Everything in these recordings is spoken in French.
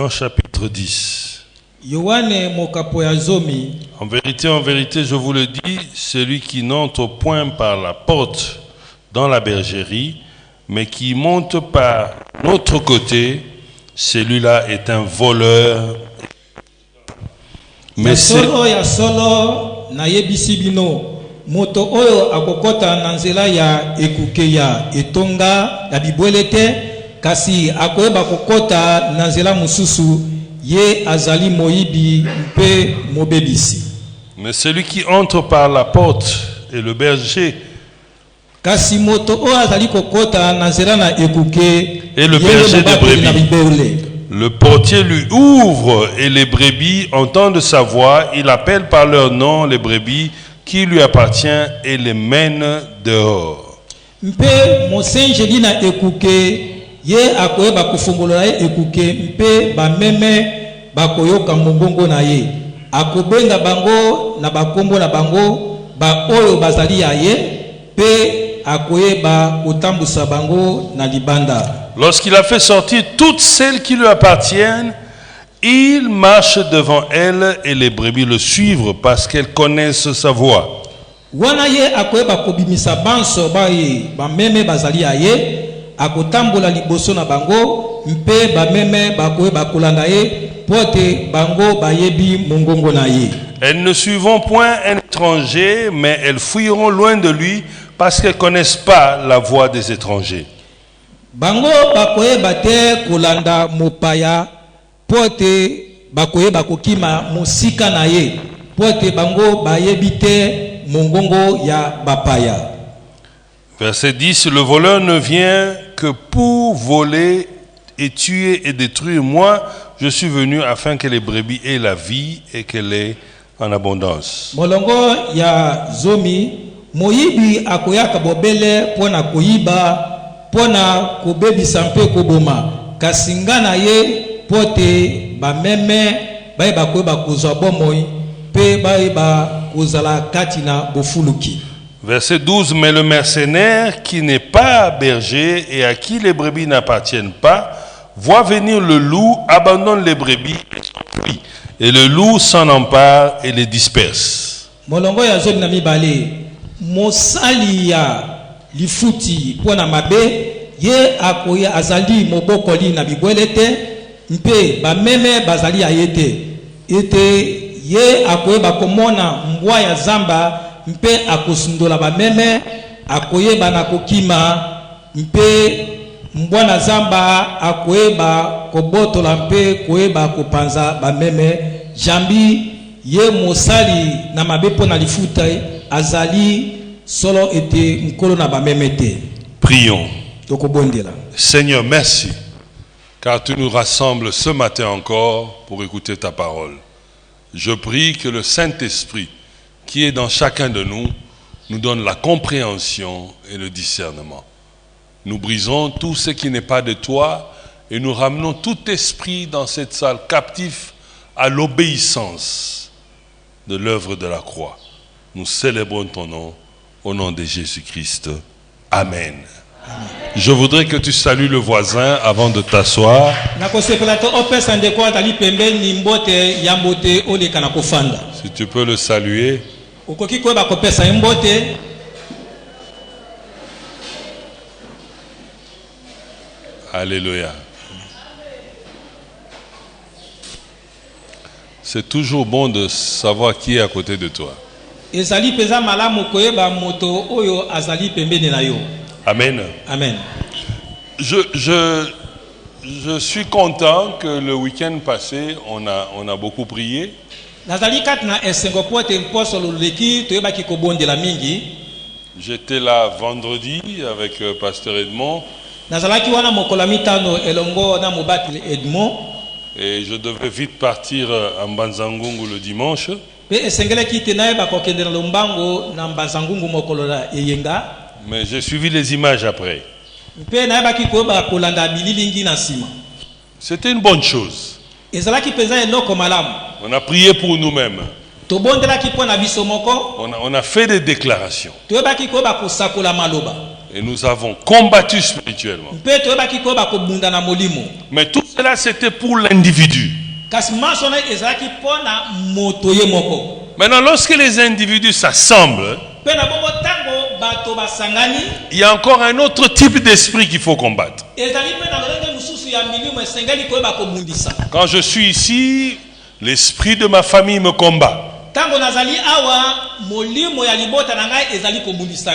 Jean chapitre 10. En vérité, je vous le dis, celui qui n'entre point par la porte dans la bergerie, mais qui monte par l'autre côté, celui-là est un voleur. Mais moto oyo akokota na nzela ya ekuke ya etonga ya bibwelete kasi akoyeba kokota na nzela mususu ye azali moyibi mpe mobebisi. Mais celui qui entre par la porte est le berger. Kasi moto oyo azali kokota na nzela na ekuke et le berger des brebis. Le portier lui ouvre et les brebis entendent sa voix. Il appelle par leur nom les brebis qui lui appartient et les mène dehors. Mpe mosenjeli na ekuke ye akoyeba kufungula ye ekuke mpe bameme bakoyoka mongongo na ye akobenga bango na bakombo na bango ba oyo bazali ya ye mpe akoyeba kotambusa bango na libanda. Lorsqu'il a fait sortir toutes celles qui lui appartiennent, il marche devant elles et les brebis le suivent parce qu'elles connaissent sa voix. Wana ye akoyeba kobimisa banso baye bameme bazali aye akotambola liboso na bango mpe bameme bakoyeba kolanda ye pote bango bayebi mongongo na ye. Elles ne suivront point un étranger, mais elles fuiront loin de lui parce qu'elles connaissent pas la voix des étrangers. Bango bakoyeba te kolanda mopaya pote bakoyeba kokima musika na ye pote bango bayebi te mongongo ya bapaya. Verset 10, le voleur ne vient que pour voler et tuer et détruire. Moi, je suis venu afin que les brebis aient la vie et qu'elle ait en abondance. Molongo ya zomi moyibi akoyaka bobele pona koyiba pona kobebisa mpe koboma kasinga na ye pote bameme bayeba koyeba kozwa bomoi mpe bayeba kozala kati na bofuluki. Verset 12, mais le mercenaire qui n'est pas berger et à qui les brebis n'appartiennent pas, voit venir le loup, abandonne les brebis et le loup s'en empare et les disperse. Molongo ya zomi na mibale mosali ya lifuti pona mabe ye akoya azali mobokoli na bibwelete mpe bameme bazali ayete ete ye akoyeba komona mbwa ya zamba mpe akosundola bameme akoyeba na kokima mpe mbwa na zamba akoyeba kobotola mpe koyeba kopanza bameme jambi ye mosali na mabe pona lifuta azali solo ete mkolo na bameme te. Prions. Seigneur, merci, car tu nous rassembles ce matin encore pour écouter ta parole. Je prie que le Saint-Esprit, qui est dans chacun de nous, nous donne la compréhension et le discernement. Nous brisons tout ce qui n'est pas de toi et nous ramenons tout esprit dans cette salle captif à l'obéissance de l'œuvre de la croix. Nous célébrons ton nom au nom de Jésus-Christ. Amen. Je voudrais que tu salues le voisin avant de t'asseoir. Si tu peux le saluer. Alléluia. C'est toujours bon de savoir qui est à côté de toi. Amen. Amen. Je suis content que le week-end passé, on a beaucoup prié. J'étais là vendredi avec Pasteur Edmond. Et je devais vite partir à Mbanzangungu le dimanche. Mais j'ai suivi les images après. C'était une bonne chose. On a prié pour nous-mêmes. On a fait des déclarations. Et nous avons combattu spirituellement. Mais tout cela c'était pour l'individu. Maintenant, lorsque les individus s'assemblent, il y a encore un autre type d'esprit qu'il faut combattre. Quand je suis ici, l'esprit de ma famille me combat.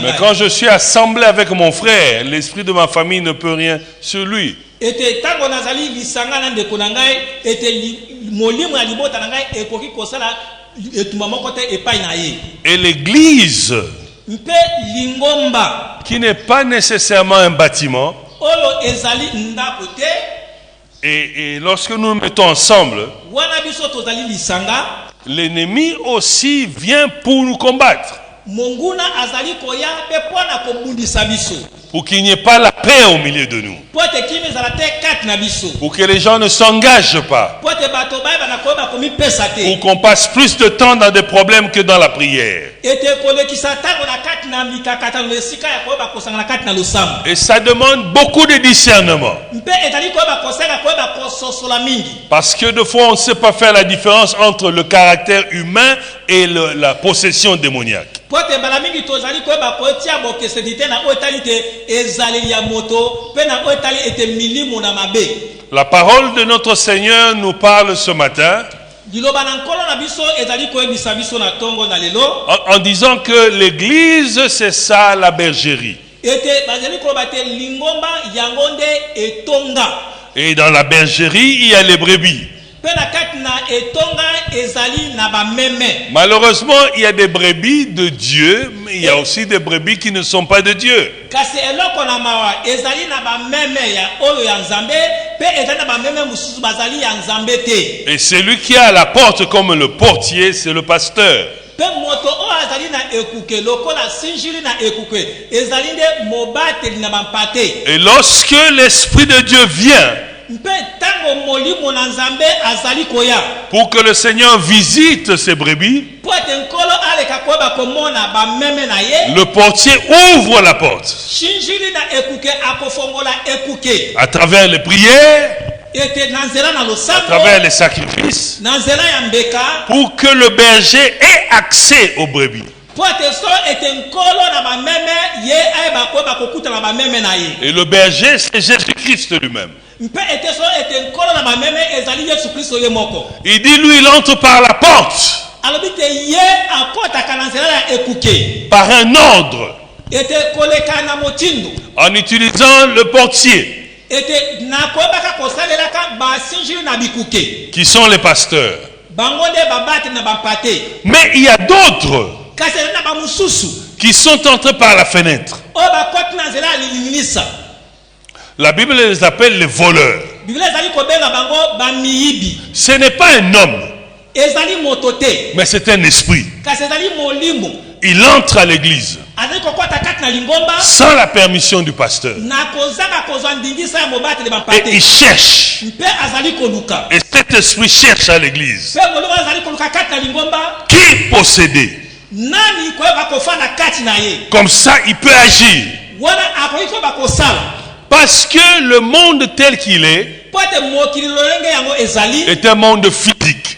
Mais quand je suis assemblé avec mon frère, l'esprit de ma famille ne peut rien sur lui. Et l'église, qui n'est pas nécessairement un bâtiment, et lorsque nous nous mettons ensemble, l'ennemi aussi vient pour nous combattre. Pour qu'il n'y ait pas la paix au milieu de nous. Pour que les gens ne s'engagent pas. Pour qu'on passe plus de temps dans des problèmes que dans la prière. Et ça demande beaucoup de discernement. Parce que de fois on ne sait pas faire la différence entre le caractère humain et la possession démoniaque. La parole de notre Seigneur nous parle ce matin en disant que l'église c'est ça la bergerie. Et dans la bergerie il y a les brebis. Malheureusement, il y a des brebis de Dieu, mais il y a aussi des brebis qui ne sont pas de Dieu. Et celui qui est à la porte comme le portier, c'est le pasteur. Et lorsque l'Esprit de Dieu vient, pour que le Seigneur visite ses brebis, le portier ouvre la porte à travers les prières, à travers les sacrifices, pour que le berger ait accès aux brebis. Et le berger, c'est Jésus-Christ lui-même. Il dit, lui, il entre par la porte, par un ordre, en utilisant le portier, qui sont les pasteurs. Mais il y a d'autres qui sont entrés par la fenêtre. La Bible les appelle les voleurs. Ce n'est pas un homme, mais c'est un esprit. Il entre à l'église sans la permission du pasteur. Et il cherche. Et cet esprit cherche à l'église. Qui possédait? Comme ça, il peut agir. Parce que le monde tel qu'il est un monde physique.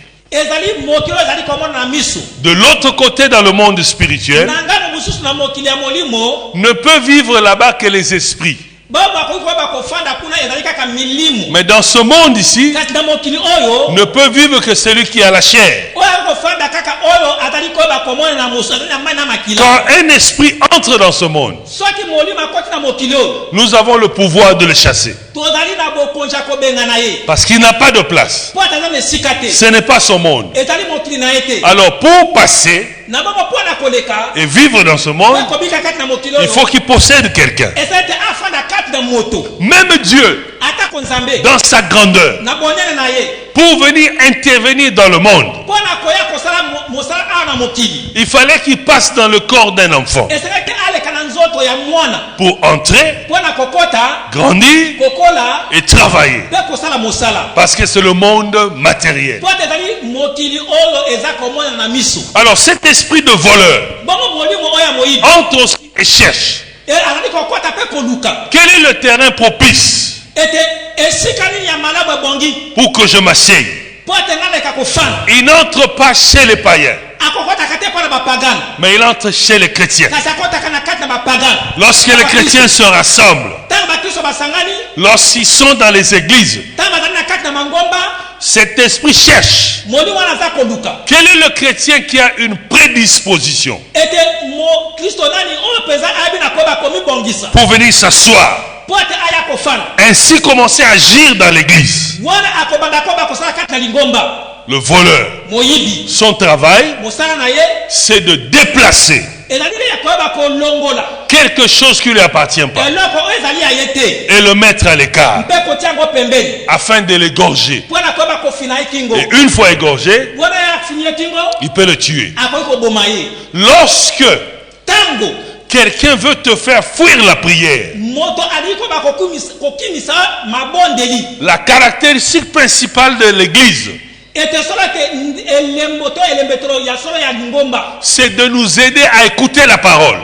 De l'autre côté, dans le monde spirituel, ne peut vivre là-bas que les esprits. Mais dans ce monde ici, ne peut vivre que celui qui a la chair. Quand un esprit entre dans ce monde, nous avons le pouvoir de le chasser. Parce qu'il n'a pas de place. Ce n'est pas son monde. Alors pour passer et vivre dans ce monde, il faut qu'il possède quelqu'un. Même Dieu, dans sa grandeur, pour venir intervenir dans le monde, il fallait qu'il passe dans le corps d'un enfant pour entrer, grandir et travailler. Parce que c'est le monde matériel. Alors cet esprit de voleur entre aussi et cherche. Quel est le terrain propice pour que je m'asseye. Il n'entre pas chez les païens, mais il entre chez les chrétiens. Lorsque les chrétiens se rassemblent, lorsqu'ils sont dans les églises, cet esprit cherche. Quel est le chrétien qui a une prédisposition pour venir s'asseoir, ainsi commencer à agir dans l'église? Le voleur, son travail, c'est de déplacer quelque chose qui ne lui appartient pas et le mettre à l'écart afin de l'égorger. Et une fois égorgé, il peut le tuer. Lorsque quelqu'un veut te faire fuir la prière, la caractéristique principale de l'église, c'est de nous aider à écouter la parole.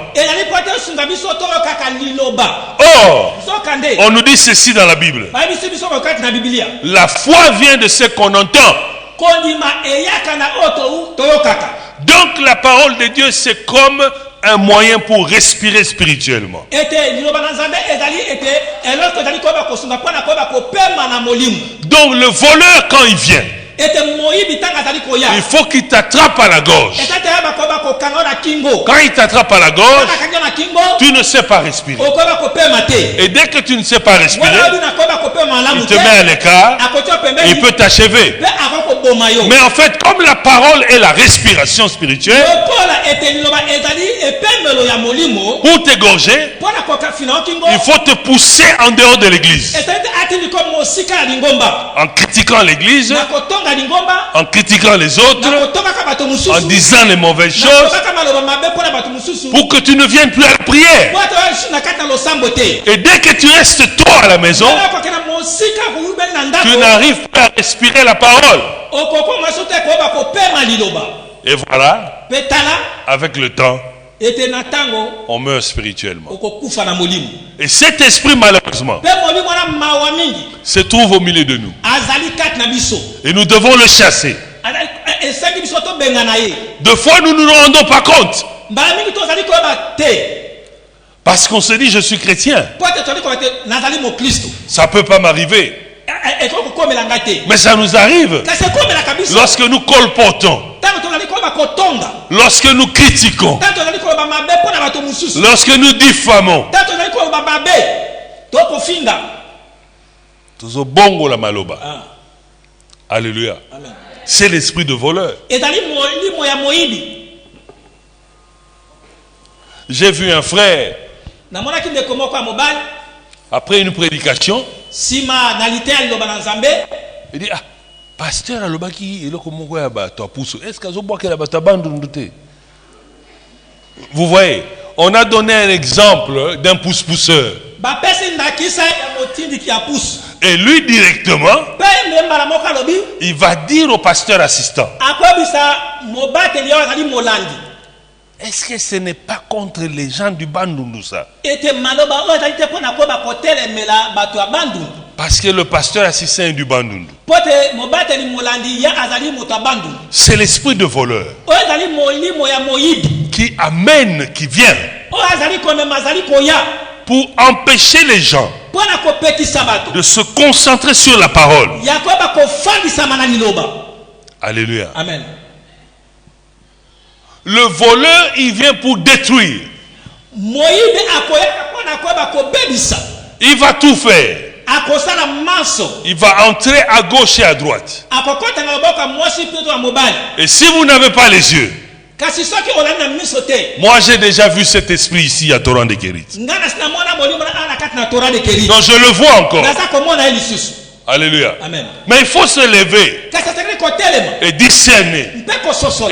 Or, on nous dit ceci dans la Bible: la foi vient de ce qu'on entend. Donc la parole de Dieu, c'est comme un moyen pour respirer spirituellement. Donc le voleur, quand il vient, il faut qu'il t'attrape à la gorge. Quand il t'attrape à la gorge, tu ne sais pas respirer. Et dès que tu ne sais pas respirer, il te met à l'écart et il peut t'achever. Mais en fait, comme la parole est la respiration spirituelle, pour t'égorger, il faut te pousser en dehors de l'église. En critiquant l'église, en critiquant les autres, en disant les mauvaises choses, pour que tu ne viennes plus à la prière. Et dès que tu restes toi à la maison, tu n'arrives pas à respirer la parole. Et voilà, avec le temps, on meurt spirituellement. Et cet esprit, malheureusement, se trouve au milieu de nous. Et nous devons le chasser. Deux fois, nous ne nous rendons pas compte. Parce qu'on se dit, je suis chrétien. Ça ne peut pas m'arriver. Mais ça nous arrive lorsque nous colportons, lorsque nous critiquons, lorsque nous diffamons. Bongo la maloba. Alléluia. C'est l'esprit de voleur. J'ai vu un frère, après une prédication, il dit, ah, pasteur alobaki eloko moko ya bato apuso. Est-ce que azoboka la bato abandonné? Vous voyez, on a donné un exemple d'un pousse-pousseur. Et lui directement, il va dire au pasteur assistant, est-ce que ce n'est pas contre les gens du Bandundu ça? Parce que le pasteur assistant est du Bandundu. C'est l'esprit de voleur qui amène, qui vient pour empêcher les gens de se concentrer sur la parole. Alléluia. Amen. Le voleur, il vient pour détruire. Il va tout faire. Il va entrer à gauche et à droite. Et si vous n'avez pas les yeux, moi j'ai déjà vu cet esprit ici à Torrent de Kérit. Donc je le vois encore. Alléluia. Amen. Mais il faut se lever et discerner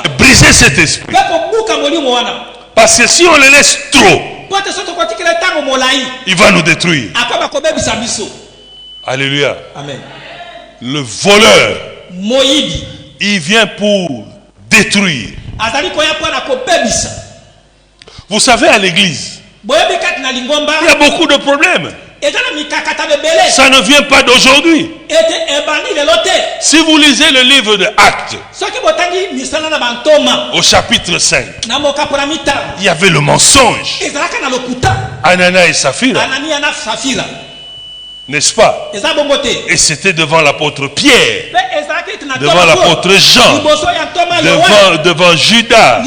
et briser cet esprit. Parce que si on le laisse trop, il va nous détruire. Alléluia. Amen. Le voleur, il vient pour détruire. Vous savez, à l'église, il y a beaucoup de problèmes. Ça ne vient pas d'aujourd'hui. Si vous lisez le livre de Actes, au chapitre 5, il y avait le mensonge. Anania et Saphira. N'est-ce pas? Et c'était devant l'apôtre Pierre, devant l'apôtre Jean, devant Judas.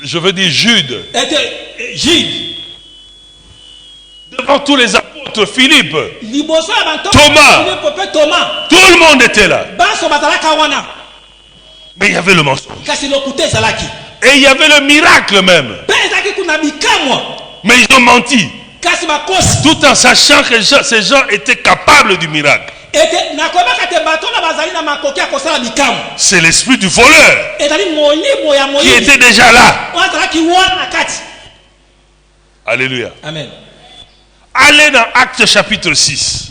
Je veux dire Jude. Devant tous les apôtres, Philippe, Thomas, tout le monde était là. Mais il y avait le mensonge. Et il y avait le miracle même. Mais ils ont menti. Tout en sachant que ces gens étaient capables du miracle. C'est l'esprit du voleur qui était déjà là. Alléluia. Amen. Allez dans Actes chapitre 6.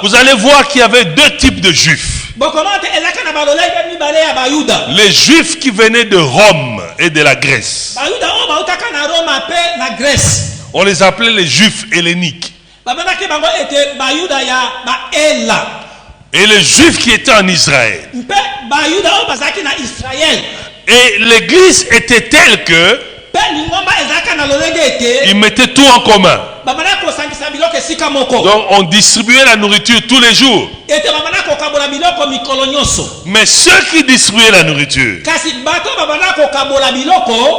Vous allez voir qu'il y avait deux types de juifs. Les juifs qui venaient de Rome et de la Grèce. On les appelait les juifs helléniques. Et les juifs qui étaient en Israël. Et l'église était telle que ils mettaient tout en commun. Donc on distribuait la nourriture tous les jours. Mais ceux qui distribuaient la nourriture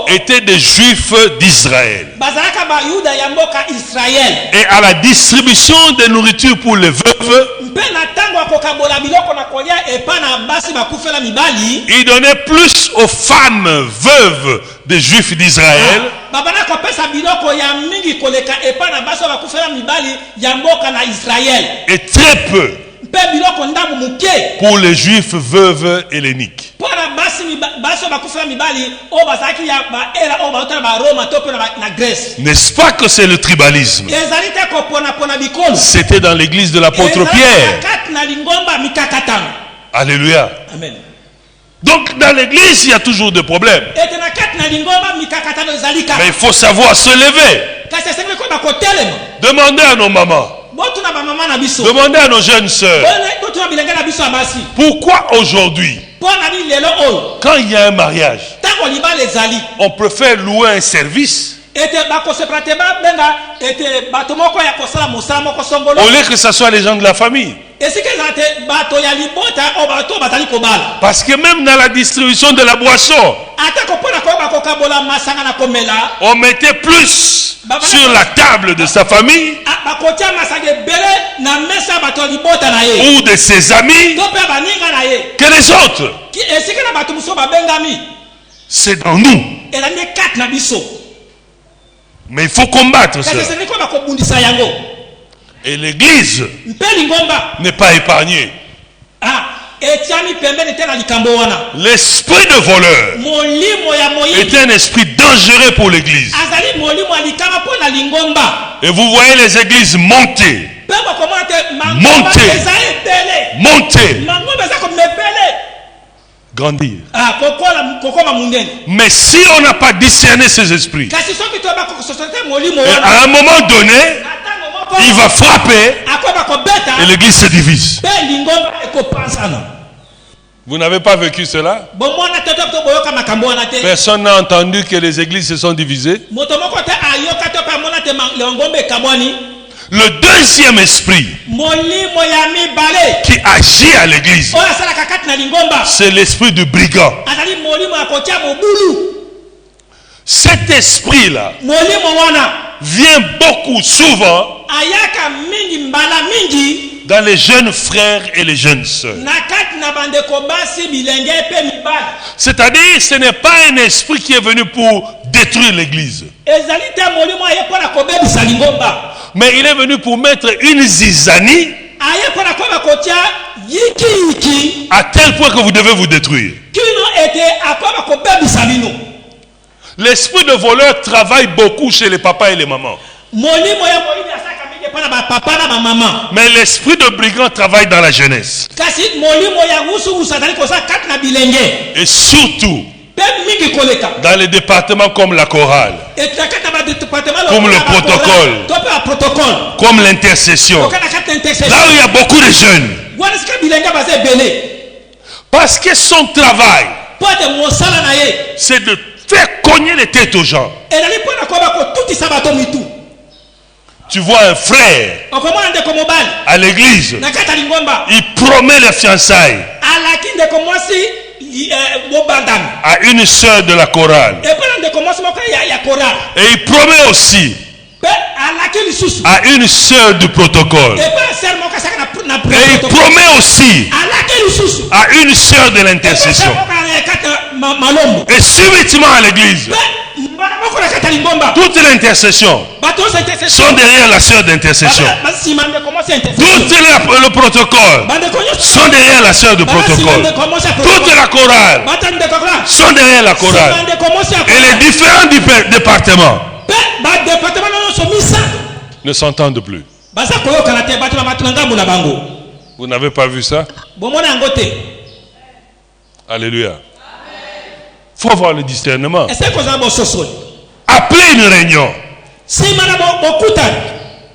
étaient des juifs d'Israël. Et à la distribution de nourriture pour les veuves, ils donnaient plus aux femmes veuves des juifs d'Israël et très peu pour les juifs veuves helléniques. N'est-ce pas que c'est le tribalisme? C'était dans l'église de l'apôtre Pierre. Alléluia. Amen. Donc dans l'église il y a toujours des problèmes. Mais il faut savoir se lever. Demandez à nos mamans. Demandez à nos jeunes sœurs. Pourquoi aujourd'hui, quand il y a un mariage, on préfère louer un service au lieu que ce soit les gens de la famille? Parce que même dans la distribution de la boisson, on mettait plus sur la table de sa famille ou de ses amis que les autres. C'est dans nous. Mais il faut combattre ça. Et l'église n'est pas épargnée. L'esprit de voleur est un esprit dangereux pour l'église. Et vous voyez les églises monter. Grandir. Mais si on n'a pas discerné ces esprits, à un moment donné, il va frapper et l'église se divise. Vous n'avez pas vécu cela? Personne n'a entendu que les églises se sont divisées. Le deuxième esprit qui agit à l'église, c'est l'esprit du brigand. Cet esprit-là vient beaucoup souvent dans les jeunes frères et les jeunes sœurs. C'est-à-dire, ce n'est pas un esprit qui est venu pour détruire l'église, mais il est venu pour mettre une zizanie à tel point que vous devez vous détruire. L'esprit de voleur travaille beaucoup chez les papas et les mamans. Mais l'esprit de brigand travaille dans la jeunesse. Et surtout, Dans les départements comme la chorale, comme le protocole, comme l'intercession, là où il y a beaucoup de jeunes. Parce que son travail, c'est de faire cogner les têtes aux gens. Tu vois un frère à l'église, il promet les fiançailles à une sœur de la chorale. Et il promet aussi à une sœur du protocole. Et il promet aussi à une sœur de l'intercession. Et subitement à l'église, toutes les intercessions sont derrière la sœur d'intercession. Tout le protocole sont derrière la sœur du protocole. Toute la chorale sont derrière la chorale. Et les différents départements ne s'entendent plus. Vous n'avez pas vu ça? Alléluia. Il faut avoir le discernement. Appelez une réunion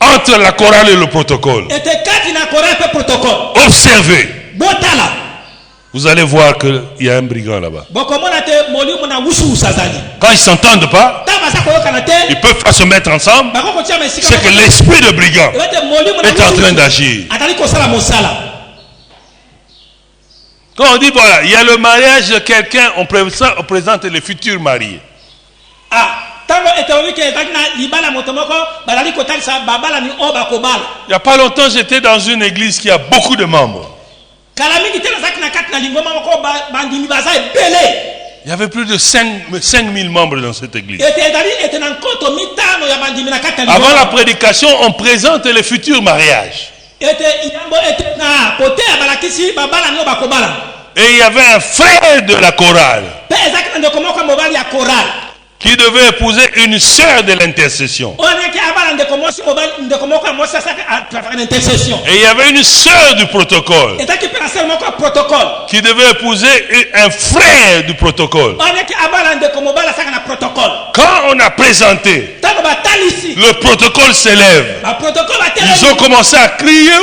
entre la chorale et le protocole. Observez. Vous allez voir qu'il y a un brigand là-bas. Quand ils ne s'entendent pas, ils ne peuvent pas se mettre ensemble. C'est que l'esprit de brigand est en train d'agir. Quand on dit voilà, il y a le mariage de quelqu'un, on présente les futurs mariés. Il n'y a pas longtemps, j'étais dans une église qui a beaucoup de membres. Il y avait plus de 5000 membres dans cette église. Avant la prédication, on présente les futurs mariages. Et il y avait un frère de la chorale qui devait épouser une sœur de l'intercession. Et il y avait une sœur du protocole qui devait épouser un frère du protocole. Quand on a présenté, le protocole s'élève. Ils ont commencé à crier.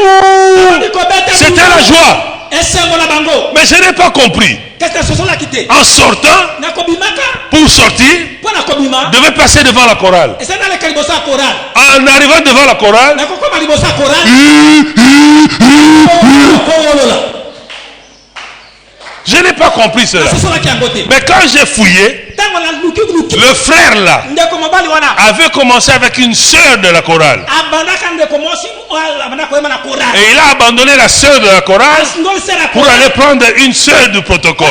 C'était la joie. Mais je n'ai pas compris. En sortant, pour sortir, devait passer devant la chorale. En arrivant devant la chorale, je n'ai pas compris cela. Mais quand j'ai fouillé, le frère là avait commencé avec une sœur de la chorale. Et il a abandonné la sœur de la chorale pour aller prendre une sœur du protocole.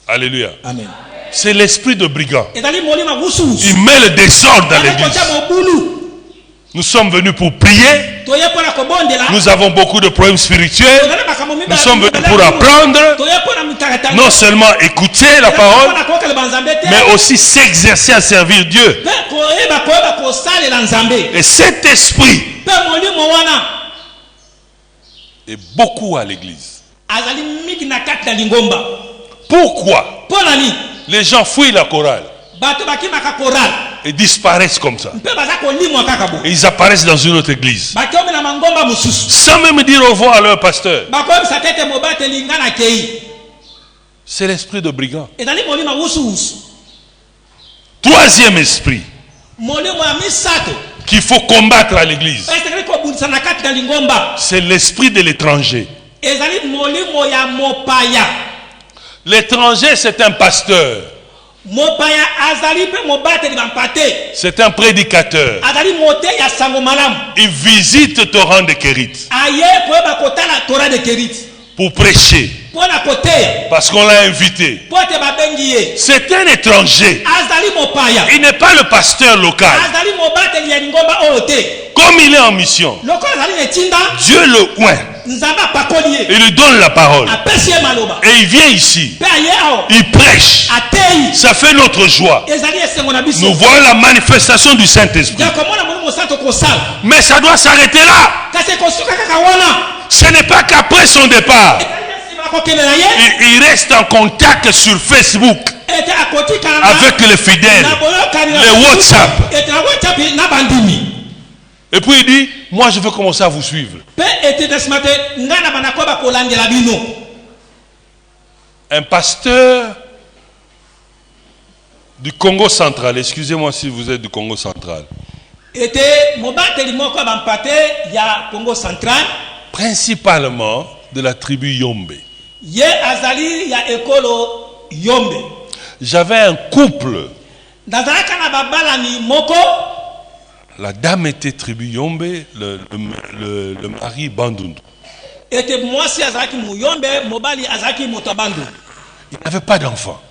Alléluia. C'est l'esprit de brigand. Il met le désordre dans l'église. Nous sommes venus pour prier. Nous avons beaucoup de problèmes spirituels. Nous sommes venus pour apprendre. Non seulement écouter la parole, mais aussi s'exercer à servir Dieu. Et cet esprit est beaucoup à l'église. Pourquoi les gens fuient la chorale et disparaissent comme ça? Et ils apparaissent dans une autre église sans même dire au revoir à leur pasteur. C'est l'esprit de brigand. Troisième esprit qu'il faut combattre à l'église, c'est l'esprit de l'étranger. L'étranger, c'est un pasteur. C'est un prédicateur. Il visite Torrent de Kérit pour prêcher parce qu'on l'a invité. C'est un étranger. Il n'est pas le pasteur local. Comme il est en mission, Dieu le oint. Il lui donne la parole. Et il vient ici. Il prêche. Ça fait notre joie. Nous voyons la manifestation du Saint-Esprit. Mais ça doit s'arrêter là. Ce n'est pas qu'après son départ Il reste en contact sur Facebook avec les fidèles, les WhatsApp. Et puis il dit, moi je veux commencer à vous suivre. Un pasteur du Congo central, excusez-moi si vous êtes du Congo central. Principalement de la tribu Yombe. J'avais un couple. La dame était tribu Yombe, le mari Bandundu. Il n'avait pas d'enfant.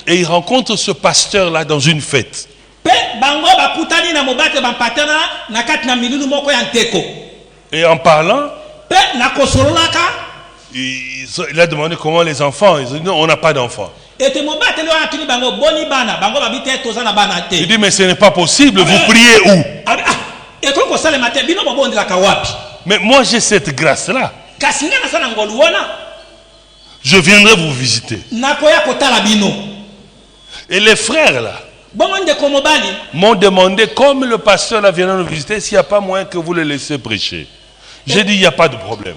Et il rencontre ce pasteur-là dans une fête. Et en parlant, il a demandé comment les enfants. Ils ont dit non, on n'a pas d'enfants. Il dit mais ce n'est pas possible, vous priez où? Mais moi j'ai cette grâce-là. Je viendrai vous visiter. Et les frères là m'ont demandé, comme le pasteur là vient nous visiter, s'il n'y a pas moyen que vous le laissez prêcher. J'ai dit, il n'y a pas de problème.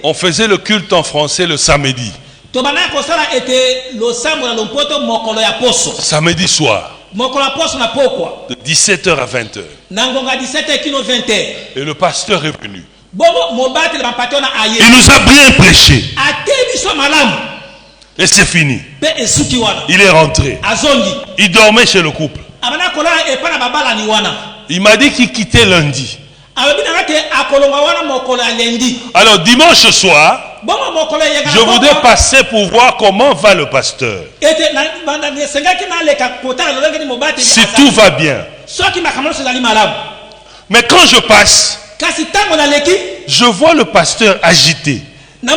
On faisait le culte en français le samedi. Samedi soir. De 17h à 20h. Et le pasteur est venu. Il nous a bien prêché. Et c'est fini. Il est rentré. Il dormait chez le couple. Il m'a dit qu'il quittait lundi. Alors dimanche soir, je voudrais passer pour voir comment va le pasteur. Si tout va bien. Mais quand je passe, je vois le pasteur agité. Il ne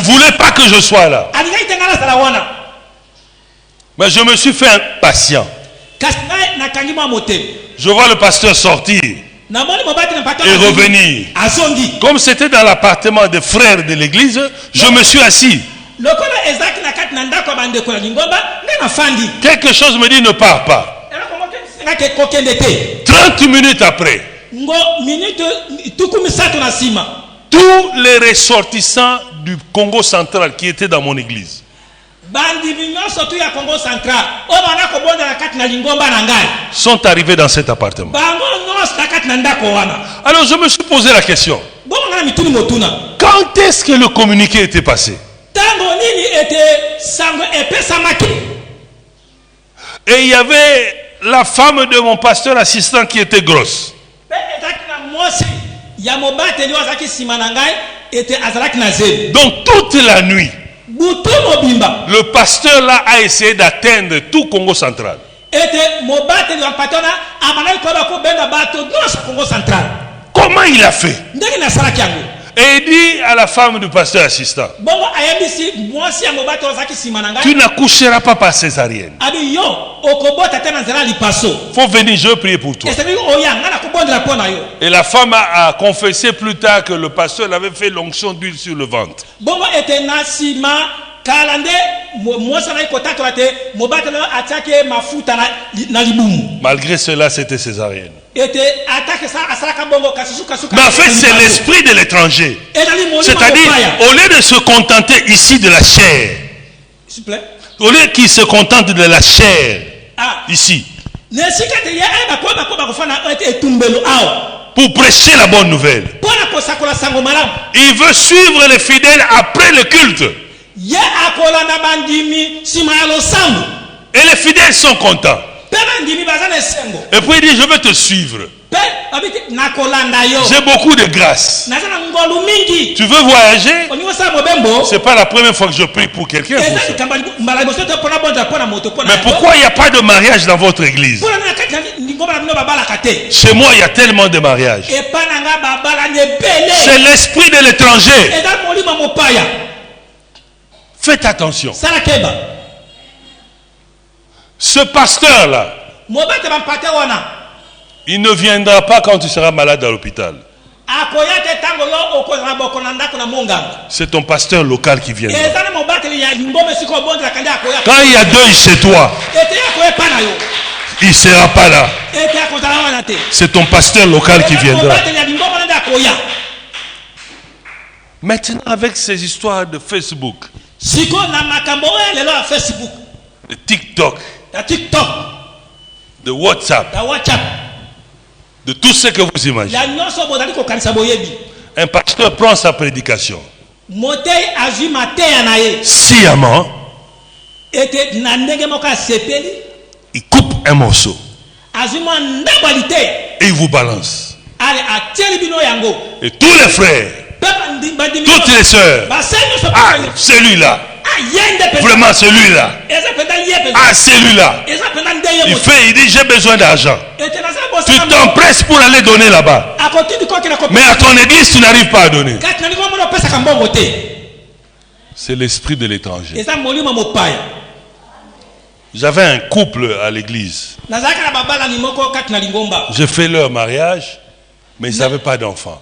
voulait pas que je sois là. Mais je me suis fait impatient. Je vois le pasteur sortir et revenir. Comme c'était dans l'appartement des frères de l'église, je me suis assis. Quelque chose me dit ne pars pas. 30 minutes après, tous les ressortissants du Congo central qui étaient dans mon église sont arrivés dans cet appartement. Alors je me suis posé la question, quand est-ce que le communiqué était passé? Et il y avait la femme de mon pasteur assistant qui était grosse. Donc toute la nuit, le pasteur là a essayé d'atteindre tout Congo central. Comment il a fait? Et il dit à la femme du pasteur assistant, tu n'accoucheras pas par césarienne. Faut venir, je vais prier pour toi. Et la femme a confessé plus tard que le pasteur avait fait l'onction d'huile sur le ventre. Malgré cela, c'était césarienne. Mais en fait, c'est l'esprit de l'étranger. C'est-à-dire, au lieu de se contenter ici de la chair, au lieu qu'il se contente de la chair, ici, pour prêcher la bonne nouvelle, il veut suivre les fidèles après le culte. Et les fidèles sont contents. Et puis il dit, je vais te suivre. J'ai beaucoup de grâce. Tu veux voyager? C'est pas la première fois que je prie pour quelqu'un. Mais pourquoi il n'y a pas de mariage dans votre église? Chez moi, il y a tellement de mariages. C'est l'esprit de l'étranger. Faites attention. Ce pasteur-là, il ne viendra pas quand tu seras malade à l'hôpital. C'est ton pasteur local qui viendra. Quand il y a deuil chez toi, il ne sera pas là. C'est ton pasteur local qui viendra. Maintenant, avec ces histoires de Facebook, de TikTok, de WhatsApp, de tout ce que vous imaginez, un pasteur prend sa prédication sciemment, il coupe un morceau et il vous balance. Et tous les frères, toutes les sœurs, ah, celui-là, vraiment celui-là, ah, celui-là, il dit j'ai besoin d'argent. Tu t'empresses pour aller donner là-bas, mais à ton église tu n'arrives pas à donner. C'est l'esprit de l'étranger. J'avais un couple à l'église. J'ai fait leur mariage, mais ils n'avaient pas d'enfants.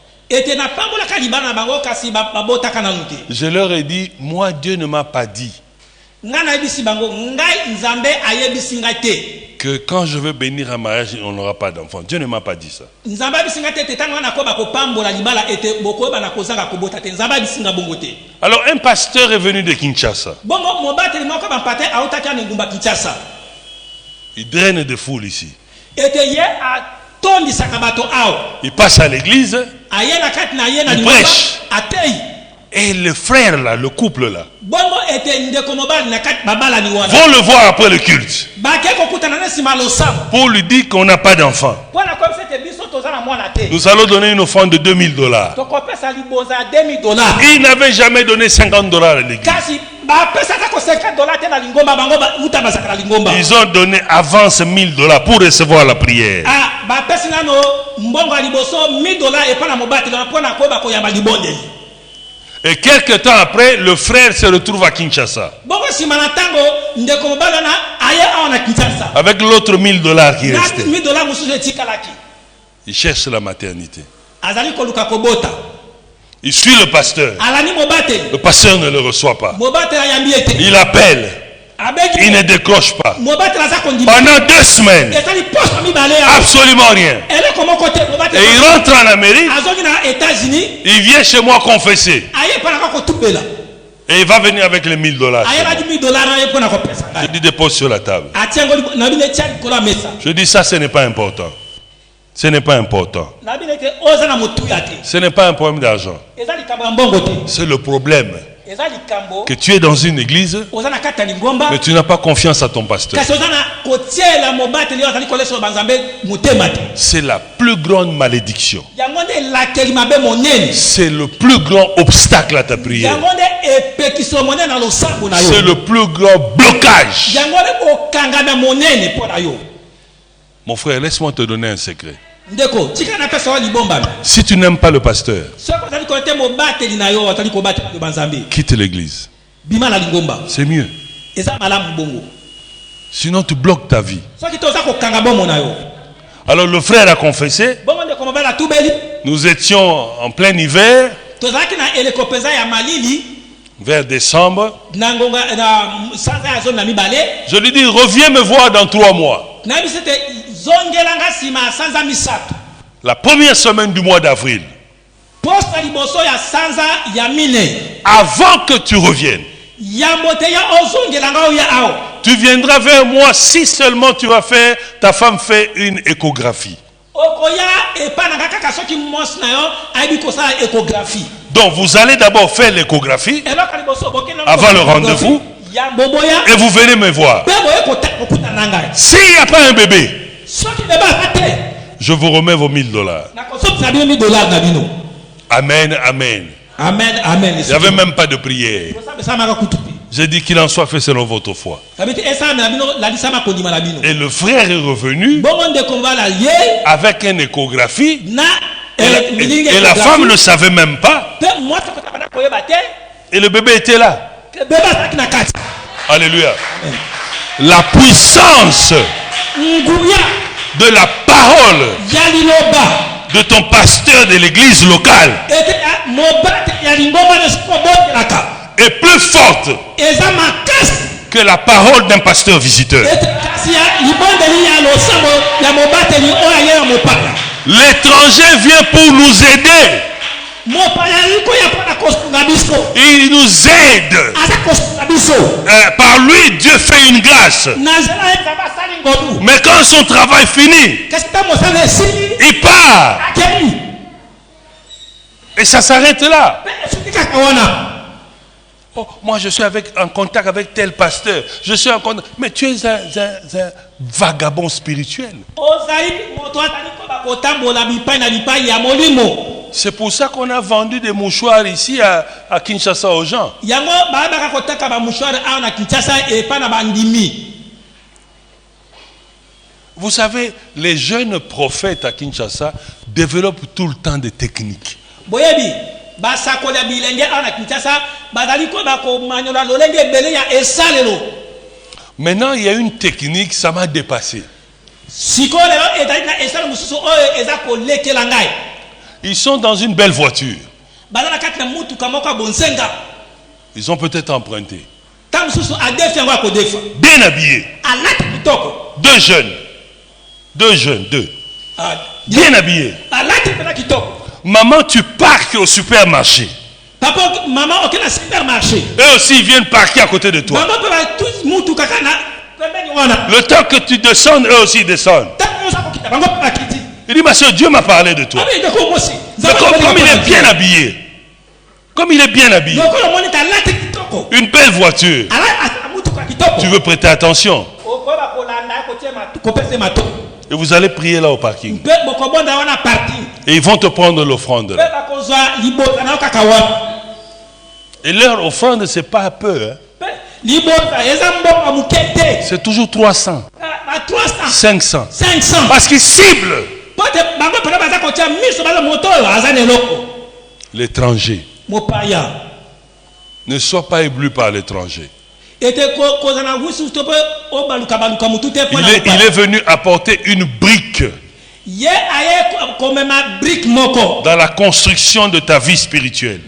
Je leur ai dit, moi Dieu ne m'a pas dit que quand je veux bénir un mariage, on n'aura pas d'enfants. Dieu ne m'a pas dit ça. Alors un pasteur est venu de Kinshasa. Il draine des foules ici. Il passe à l'église, il prêche. Et le frère là, le couple là, vont le voir après le culte pour lui dire qu'on n'a pas d'enfant. Nous allons donner une offrande de $2000. Il n'avait jamais donné $50 à l'église. Ils ont donné avance $1000 pour recevoir la prière. Et quelques temps après, le frère se retrouve à Kinshasa avec l'autre $1000 qui restait. Il cherche la maternité. Il suit le pasteur. Le pasteur ne le reçoit pas. Il appelle. Il ne décroche pas. Pendant 2 semaines, absolument rien. Et il rentre en Amérique. Il vient chez moi confesser. Et il va venir avec les $1000. Je dis dépose sur la table. Je dis ça, ce n'est pas important. Ce n'est pas important. Ce n'est pas un problème d'argent. C'est le problème que tu es dans une église, mais tu n'as pas confiance à ton pasteur. C'est la plus grande malédiction. C'est le plus grand obstacle à ta prière. C'est le plus grand blocage. Mon frère, laisse-moi te donner un secret. Si tu n'aimes pas le pasteur, quitte l'église. C'est mieux. Sinon tu bloques ta vie. Alors le frère a confessé. Nous étions en plein hiver, vers décembre. Je lui dis, reviens me voir dans 3 mois. La première semaine du mois d'avril. Avant que tu reviennes, tu viendras vers moi si seulement tu vas faire, ta femme fait une échographie. Donc vous allez d'abord faire l'échographie avant le rendez-vous et vous venez me voir. S'il n'y a pas un bébé, je vous remets vos $1000. Amen, amen. Amen, amen. Il n'y avait même pas de prière. J'ai dit qu'il en soit fait selon votre foi. Et le frère est revenu avec une échographie. Et la femme ne savait même pas. Et le bébé était là. Alléluia. la puissance de la parole de ton pasteur de l'église locale est plus forte que la parole d'un pasteur visiteur. L'étranger vient pour nous aider. Il nous aide. Par lui, Dieu fait une grâce. Mais quand son travail finit, il part. Et ça s'arrête là. Oh, moi, je suis en contact avec tel pasteur. Je suis en contact. Mais tu es un vagabond spirituel. C'est pour ça qu'on a vendu des mouchoirs ici à Kinshasa aux gens. Vous savez, les jeunes prophètes à Kinshasa développent tout le temps des techniques. Maintenant, il y a une technique, ça m'a dépassé. Ils sont dans une belle voiture. Ils ont peut-être emprunté. Bien habillés. Deux. Bien habillés. Maman, tu parques au supermarché. Papa, maman, ok, dans supermarché. Eux aussi, ils viennent parquer à côté de toi. Le temps que tu descendes, eux aussi descendent. Il dit, ma soeur, Dieu m'a parlé de toi. Mais comme il est bien habillé, une belle voiture, tu veux prêter attention. Et vous allez prier là au parking. Et ils vont te prendre l'offrande. Et leur offrande, c'est pas à peu. C'est toujours 300. 500. Parce qu'ils ciblent l'étranger. Ne sois pas ébloui par l'étranger. Il est venu apporter une brique dans la construction de ta vie spirituelle.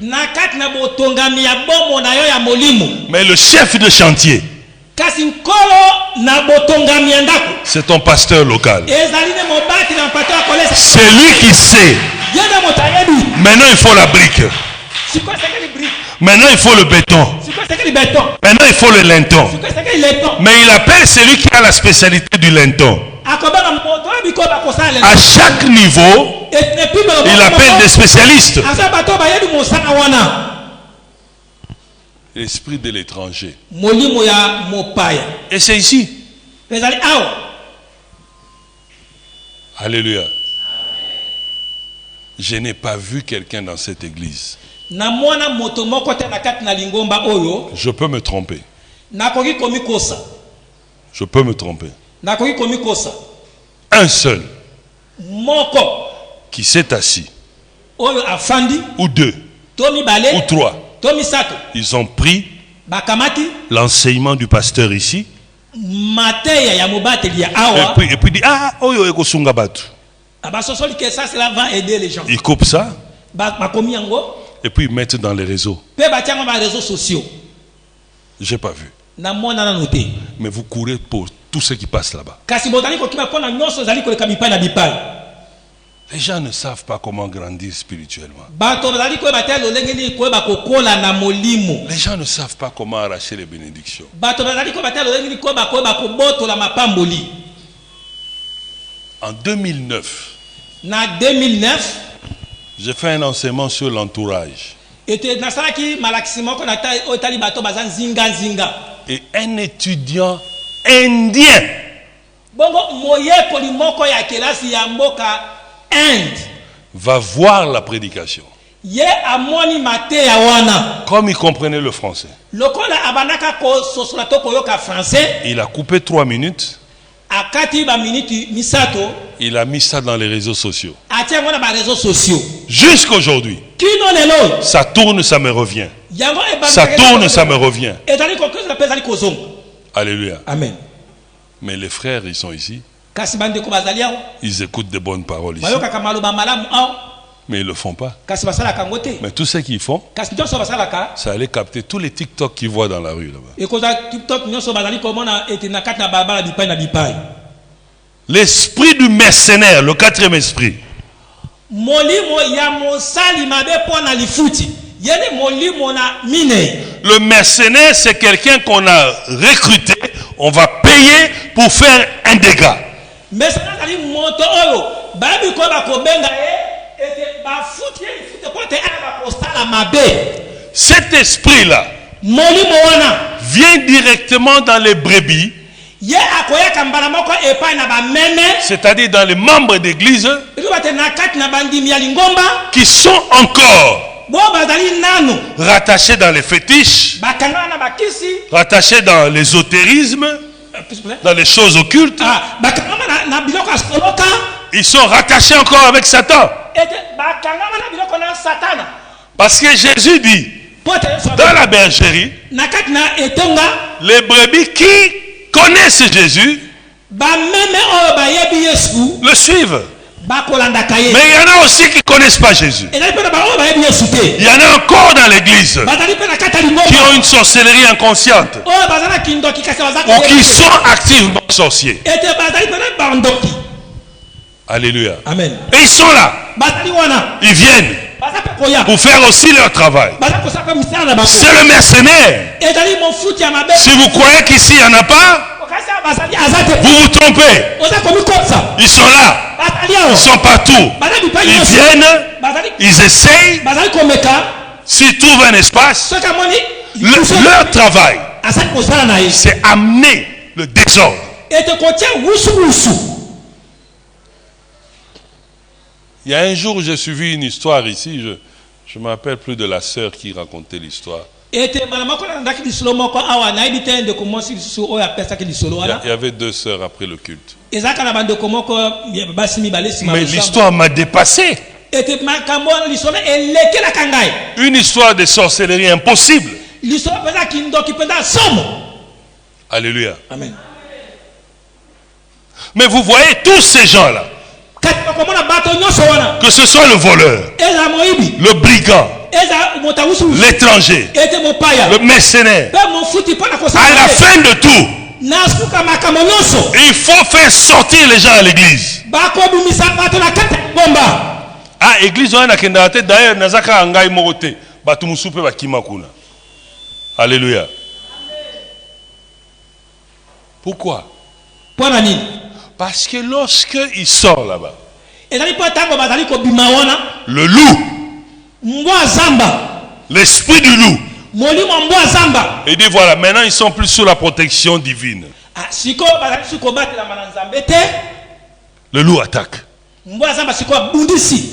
Mais le chef de chantier, c'est ton pasteur local. C'est lui qui sait. Maintenant il faut la brique. Maintenant il faut le béton. Maintenant il faut le linton. Mais il appelle celui qui a la spécialité du linton. À chaque niveau, il appelle des spécialistes. L'esprit de l'étranger. Et c'est ici. Alléluia. Je n'ai pas vu quelqu'un dans cette église. Je peux me tromper. Je peux me tromper. Un seul qui s'est assis, ou deux, ou trois, ils ont pris l'enseignement du pasteur ici, et puis dit, ah, ils coupent ça, et puis ils mettent dans les réseaux. J'ai pas vu. Mais vous courez pour tout ce qui passe là-bas. Les gens ne savent pas comment grandir spirituellement. Les gens ne savent pas comment arracher les bénédictions. En 2009, j'ai fait un enseignement sur l'entourage. Et un étudiant indien va voir la prédication. Comme il comprenait le français, il a coupé 3 minutes. Il a mis ça dans les réseaux sociaux. Jusqu'à aujourd'hui, ça tourne, ça me revient. Ça tourne, ça me revient. Alléluia. Amen. Mais les frères, ils sont ici. kasi bandeko bazali awa Ils écoutent de bonnes paroles ici. bayokaka maloba malamu awa Mais ils ne le font pas. kasi basalaka yango te Mais tout ce qu'ils font, kasi nyonso basalaka ça allait capter tous les TikTok qu'ils voient dans la rue là-bas. ekozala tiktok nyonso bazali komona ete na kati na balabala bipai na bipai. L'esprit du mercenaire, le quatrième esprit. Molimo ya mosali mabe mpo na lifuti yene molimo na mine. Le mercenaire, c'est quelqu'un qu'on a recruté, on va payer pour faire un dégât. Mais ça ali moto oyo babi ko ba ko benga ete ba futi lifuti ko te ala ba postala mabe. Cet esprit-là Molimo wana vient directement dans les brebis, ye akoya kambala moko epai na ba meme c'est-à-dire dans les membres d'église ribate na kati na bandimi ya lingomba qui sont encore bo bazali nanu rattachés dans les fétiches, bakanga na bakisi rattachés dans l'ésotérisme, dans les choses occultes. bakanga na biloko asoloka Ils sont rattachés encore avec Satan. ete bakanga na biloko na satana Parce que Jésus dit, dans la bergerie, na kati na etonga les brebis qui connaissent Jésus ba meme oyo bayebi Yesu le suivent. bakolandaka ye. Mais il y en a aussi qui ne connaissent pas Jésus. ezali mpe na baoyo bayebi Yesu te Il y en a encore dans l'église bazali mpe na kati ya qui lingomba ont une sorcellerie inconsciente oyo baza na kindoki kasi baza ou qui sont activement sorciers. ete bazali mpe na bandoki. Alléluia. Amen. Et ils sont là. bazali wana Ils viennent baza mpe koya pour faire aussi leur travail. baza kosala mpe misala na bango C'est le mercenaire. ezali mofuti ya mabe Si vous croyez qu'ici il n'y en a pas, okasi awa bazali aza te vous vous trompez. oza komikotisa Ils sont là. bazali Ils awa sont partout. baza bipai Ils nyonso viennent, bazali ils essayent. bazali komeka S'ils trouvent un espace, soki amoni leur travail, asali kosala na ye c'est amener le désordre. ete kotia wusuwusu. Il y a un jour, j'ai suivi une histoire ici. Je ne me rappelle plus de la sœur qui racontait l'histoire. ete mbala moko nalandaki lisolo moko awa nayebi te ndeko mosi lisusu oyo apesaki lisolo wana Il y avait 2 sœurs après le culte. ezalaka na bandeko moko basi mibale nsima Mais l'histoire m'a dépassé. ete makambo wana lisolo elekelaka ngai Une histoire de sorcellerie impossible. lisolo mpenza kindoki mpenza somo. Alléluia. Amen. Mais vous voyez tous ces gens-là, kati bakomona bato nyonso wana que ce soit le voleur, eza moyibi le brigand, eza moto awusuwusu l'étranger, ete mopaya le mercenaire, mpe mofuti mpo na à kosala la fin de tout, na suka makambo nyonso il faut faire sortir les gens à l'église. bakobimisa bato na kati ya ngomba. Ah, église wana nakendaka te, d'ailleurs nazaka ngai moko te, bato mosusu mpe bakima kuna. Alléluia. Pourquoi? mpo na nini? Parce que lorsqu'il sort là-bas, ezali mpo ntango bazali kobima wana le loup, mbwa zamba l'esprit du loup, molimo mbwa zamba il dit voilà, maintenant ils sont plus sous la protection divine. sikoyo bazali su kobatelama na nzambe te. Le loup attaque mbwa zamba sikoyo abundisi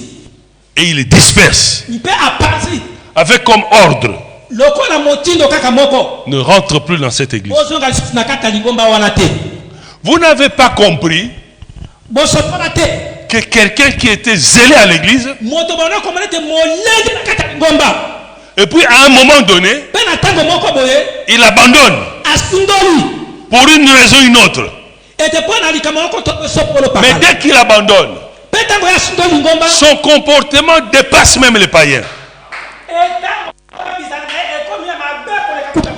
et il les disperse mpe apanzi avec comme ordre: lokola motindo kaka moko ne rentre plus dans cette église. bozonga lisusu na kati ya lingomba wana te. Vous n'avez pas compris bosopona te que quelqu'un qui était zélé à l'église, moto baona komona ete molenge na kati ya lingomba et puis à un moment donné, mpe na ntango moko boye il abandonne asundoli pour une raison ou une autre. ete mpo na likambo moko to sopolo Mais pakala dès qu'il abandonne, mpe ntango ya asundoli lingomba son comportement dépasse même les païens.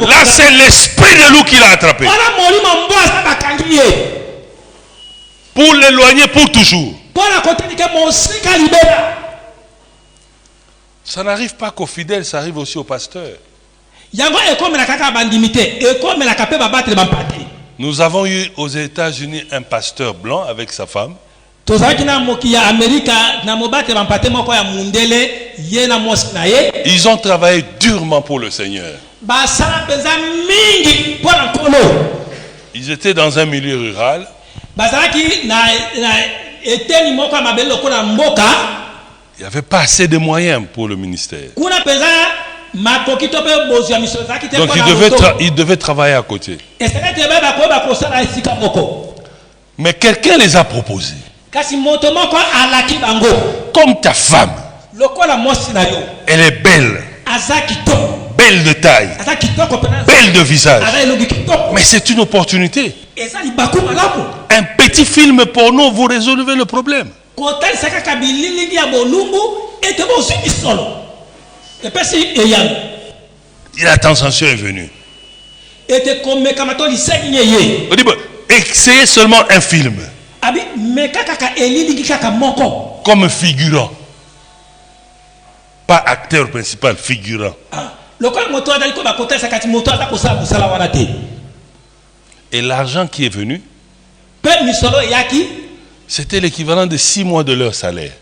Là, c'est l'esprit de loup qui l'a attrapé. wana molimo mbwa aza bakangi ye Pour l'éloigner pour toujours. mpo na kotelike mosika libela. Ça n'arrive pas qu'aux fidèles, ça arrive aussi aux pasteurs. yango ekomela kaka bandimi te ekomelaka mpe babateli bampate. Nous avons eu aux États-Unis un pasteur blanc avec sa femme. tozalaki na mokili ya amerika na mobateli bampate moko ya mundele ye na mwasi na ye. Ils ont travaillé durement pour le Seigneur. basala mpenza mingi mpo na nkolo. Ils étaient dans un milieu rural. bazalaki na eteni moko ya mabele lokola mboka. Il n'y avait pas assez de moyens pour le ministère. kuna mpenza makoki to mpe bozwi ya misolo ezalaki te. Donc il devait travailler à côté. esengeli te be bakoyeba kosala esika moko. Mais quelqu'un les a proposés. kasi moto moko alaki bango. Comme ta femme, lokola mwasi na yo elle est belle, aza kitoko belle de taille, aza kitoko mpenza belle de visage. aza elongi kitoko. Mais c'est une opportunité. Un petit film porno, vous résolvez le problème. Et la tentation est venue. On dit, essayez seulement un film. Comme figurant. Pas acteur principal, figurant. Et l'argent qui est venu, c'était l'équivalent de 6 mois de leur salaire.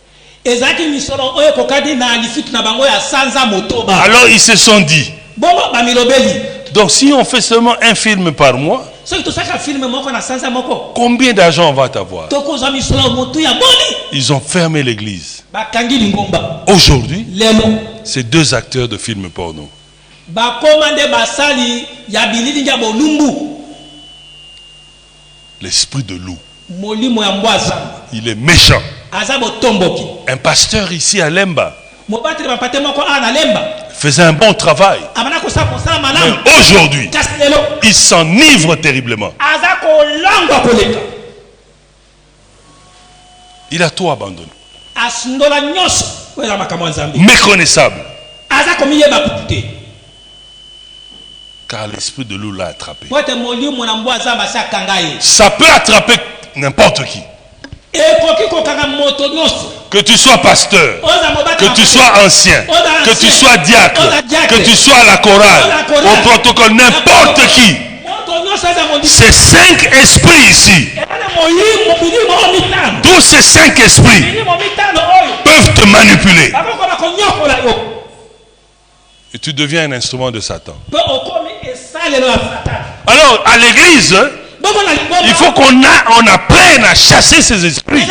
Alors ils se sont dit, donc si on fait seulement un film par mois, combien d'argent on va t'avoir? Ils ont fermé l'église. Aujourd'hui, c'est 2 acteurs de films porno. L'esprit de loup. Il est méchant. Un pasteur ici à Lemba faisait un bon travail. Mais aujourd'hui, il s'enivre terriblement. Il a tout abandonné. Méconnaissable. Car l'esprit de loup l'a attrapé. Ça peut attraper n'importe qui. Que tu sois pasteur, que tu sois ancien, que tu sois diacre, que tu sois à la chorale, au protocole, n'importe qui. Ces 5 esprits ici, tous ces 5 esprits peuvent te manipuler. Et tu deviens un instrument de Satan. Alors, à l'église, il faut qu'on apprenne à chasser ces esprits.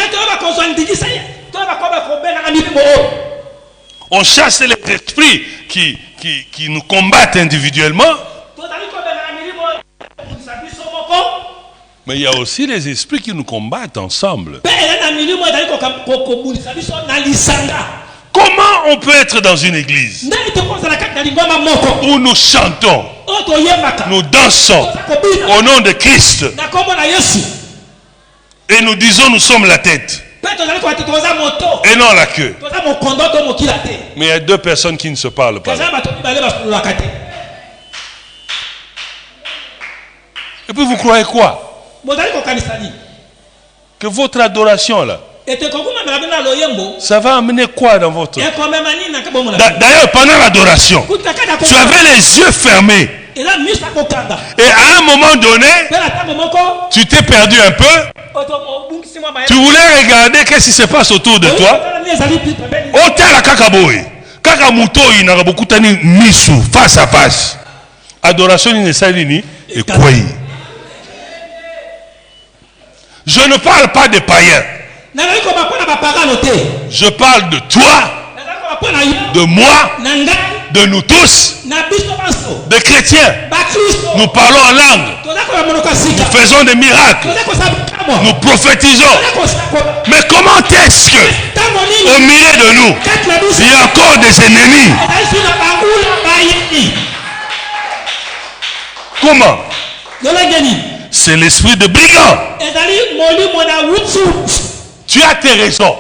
On chasse les esprits qui nous combattent individuellement. Mais il y a aussi les esprits qui nous combattent ensemble. Comment on peut être dans une église où nous chantons, nous dansons au nom de Christ et nous disons nous sommes la tête et non la queue? Mais il y a 2 personnes qui ne se parlent pas. Et puis vous croyez quoi? Que votre adoration là, ça va amener quoi dans votre... D'ailleurs, pendant l'adoration, tu avais les yeux fermés. Et à un moment donné, tu t'es perdu un peu. Tu voulais regarder qu'est-ce qui se passe autour de toi. Face à face. Adoration et quoi? Je ne parle pas des païens. Je parle de toi, de moi, de nous tous, des chrétiens. Nous parlons en langue. Nous faisons des miracles. Nous prophétisons. Mais comment est-ce que, au milieu de nous, il y a encore des ennemis? Comment? C'est l'esprit de brigand. Tu as tes raisons.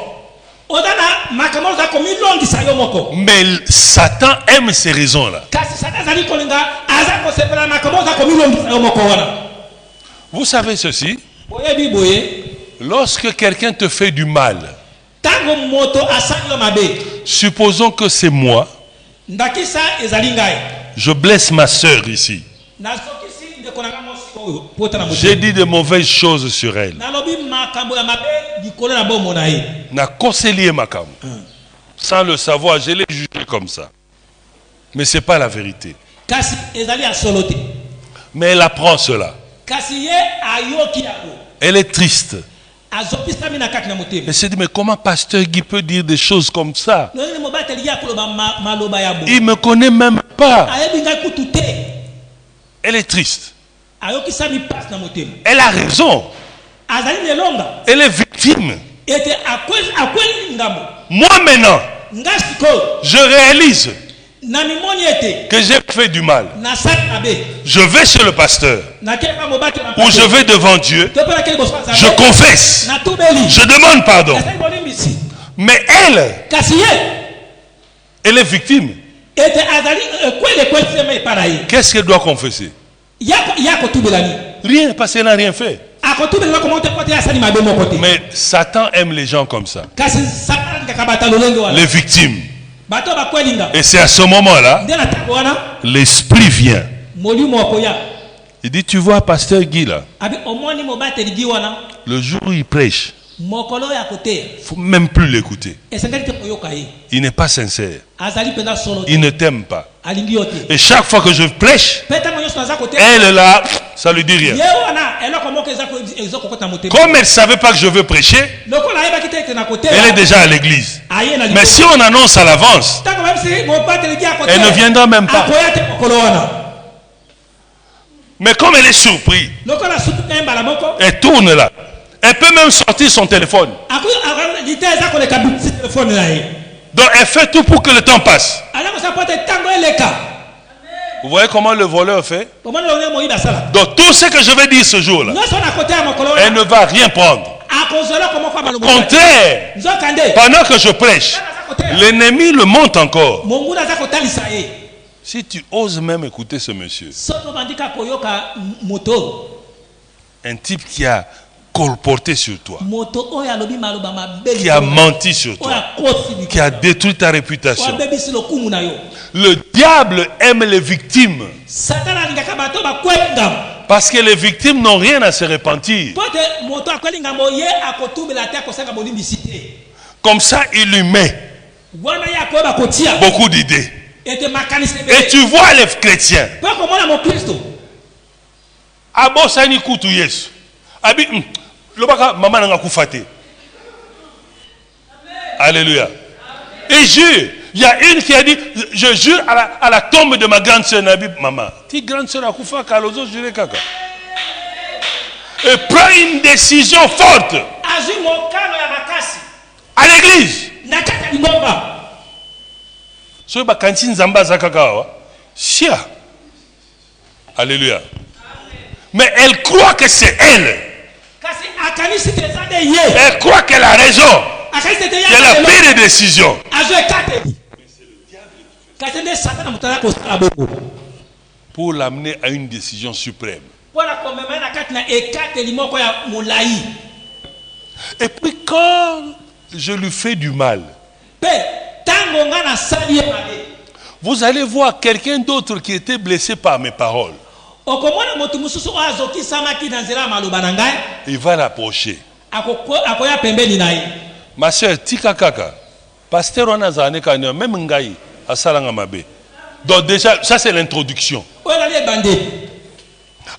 Mais Satan aime ces raisons-là. Vous savez ceci? Lorsque quelqu'un te fait du mal, supposons que c'est moi, je blesse ma soeur ici. J'ai dit de mauvaises choses sur elle. Sans le savoir, je l'ai jugé comme ça. Mais ce n'est pas la vérité. Mais elle apprend cela. Elle est triste. Elle se dit, mais comment pasteur Guy peut dire des choses comme ça? Il ne me connaît même pas. Elle est triste. Elle a raison. Elle est victime. Moi maintenant, je réalise que j'ai fait du mal, je vais chez le pasteur, ou je vais devant Dieu, je confesse, je demande pardon. Mais elle est victime. Qu'est-ce qu'elle doit confesser? Rien, parce qu'elle n'a rien fait. Mais Satan aime les gens comme ça, les victimes. Et c'est à ce moment-là, l'esprit vient. Il dit, tu vois, pasteur Guy là, le jour où il prêche, il ne faut même plus l'écouter. Il n'est pas sincère. Il ne t'aime pas. Et chaque fois que je prêche, elle là, ça lui dit rien. Comme elle ne savait pas que je veux prêcher, elle est déjà à l'église. Mais si on annonce à l'avance, elle ne viendra même pas. Mais comme elle est surprise, elle tourne là. Elle peut même sortir son téléphone. Donc elle fait tout pour que le temps passe. Vous voyez comment le voleur fait? Donc tout ce que je vais dire ce jour-là, elle ne va rien prendre. Au contraire, pendant que je prêche, l'ennemi le monte encore. Si tu oses même écouter ce monsieur, un type qui a colporté sur toi, qui a menti sur toi, qui a détruit ta réputation. Le diable aime les victimes, parce que les victimes n'ont rien à se repentir. Comme ça, il lui met beaucoup d'idées. Et tu vois les chrétiens, alléluia. Et jure, il y a une qui a dit, je jure à la tombe de ma grande sœur Nabi, maman. Ti grande sœur akufa kalozo jure kaka. Et prend une décision forte à l'église. So ba kantin zamba zakaka. Sia. Alléluia. Mais elle croit que c'est elle. Elle croit qu'elle a raison. Qu'elle a pris des décisions. Pour l'amener à une décision suprême. Et puis quand je lui fais du mal, vous allez voir quelqu'un d'autre qui était blessé par mes paroles. Il va l'approcher. Ma soeur, tika kaka, pasteur on a zané kanya, même ngai, asalanga mabe. Donc déjà, ça c'est l'introduction.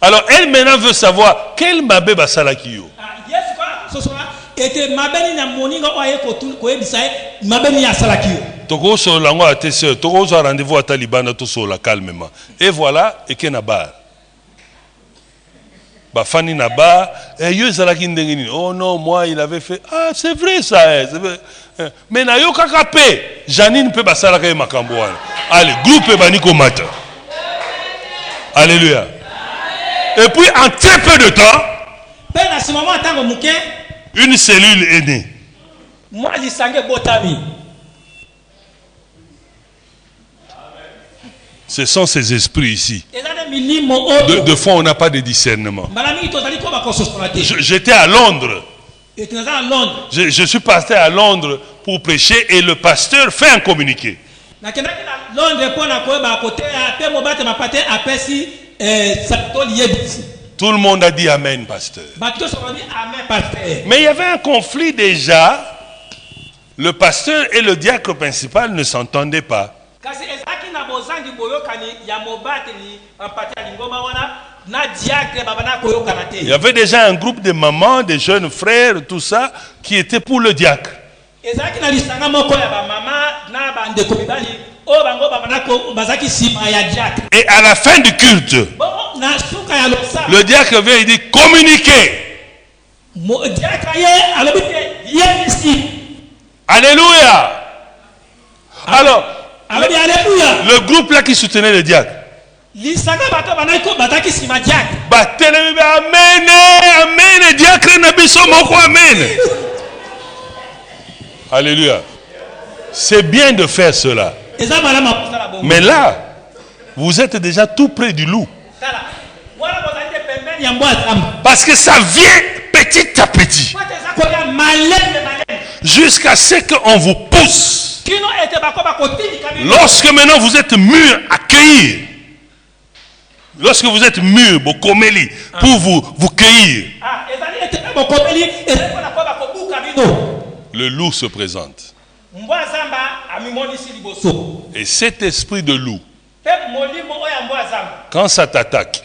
Alors elle maintenant veut savoir quel mabe basalaki yo. Toko so lango ate sœur, toko so rendez-vous à Taliban to so la calmement. Et voilà, et kenabar. Fani Naba, oh non, moi il avait fait. Ah, c'est vrai ça. C'est vrai. Mais Nayo Kakapé, Janine peut bassalaka makamboa. Allez, groupe Baniko Mata. Alléluia. Et puis en très peu de temps, une cellule est née. Ce sont ces esprits ici. De fois, on n'a pas de discernement. J'étais à Londres. Je suis passé à Londres pour prêcher et le pasteur fait un communiqué. Tout le monde a dit Amen, pasteur. Mais il y avait un conflit déjà. Le pasteur et le diacre principal ne s'entendaient pas. Il y avait déjà un groupe de mamans, de jeunes frères, tout ça, qui étaient pour le diacre. Et à la fin du culte, le diacre vient et dit communiquez. Alléluia. Alors, Le groupe là qui soutenait le diacre. Amen, amen, diacre nabiso moko amen. Alléluia. C'est bien de faire cela. Mais là, vous êtes déjà tout près du loup. Parce que ça vient petit à petit. Jusqu'à ce qu'on vous pousse. Lorsque maintenant vous êtes mûrs à cueillir. Lorsque vous êtes mûrs, pour vous cueillir. Le loup se présente. Et cet esprit de loup, quand ça t'attaque,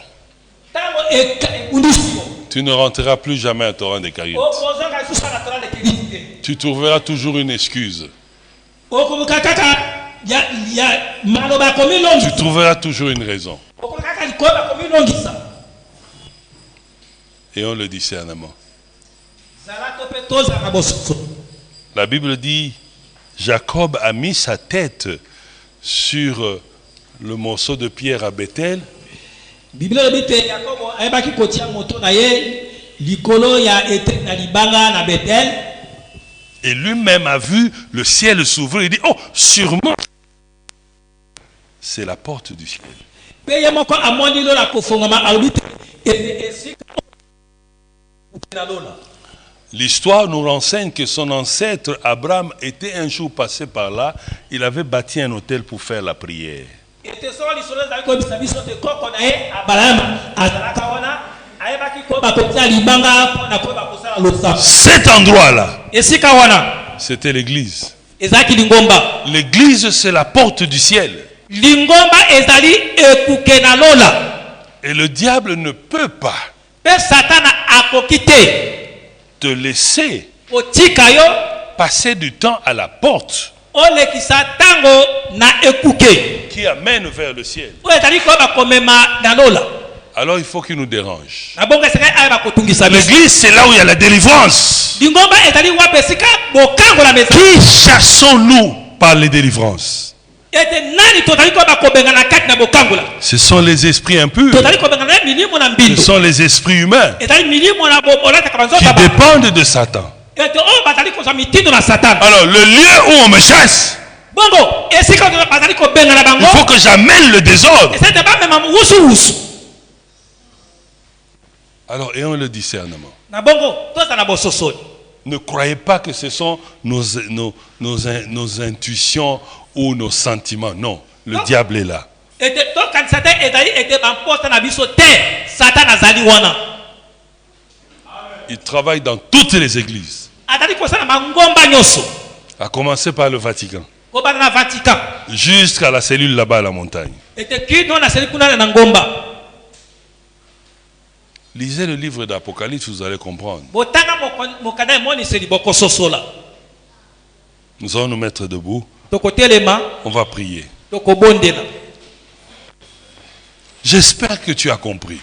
tu ne rentreras plus jamais à Torrent des Caribes. Tu trouveras toujours une excuse. Tu trouveras toujours une raison. Et on le discernement. La Bible dit, Jacob a mis sa tête sur le morceau de pierre à Bethel. Et lui-même a vu le ciel s'ouvrir. Il dit, oh, sûrement, c'est la porte du ciel. L'histoire nous renseigne que son ancêtre Abraham était un jour passé par là. Il avait bâti un autel pour faire la prière. Cet endroit-là, c'était l'église. L'église, c'est la porte du ciel. Et le diable ne peut pas te laisser passer du temps à la porte qui amène vers le ciel. Alors il faut qu'il nous dérange. L'église, c'est là où il y a la délivrance. Qui chassons-nous par les délivrances? Ce sont les esprits impurs. Ce sont les esprits humains qui dépendent de Satan. Alors le lieu où on me chasse, il faut que j'amène le désordre. Alors ayons le discernement. Ne croyez pas que ce sont nos intuitions ou nos sentiments. Non, le diable est là. Il travaille dans toutes les églises. À commencer par le Vatican. Jusqu'à la cellule là-bas à la montagne. Lisez le livre d'Apocalypse, vous allez comprendre. Nous allons nous mettre debout. On va prier. J'espère que tu as compris.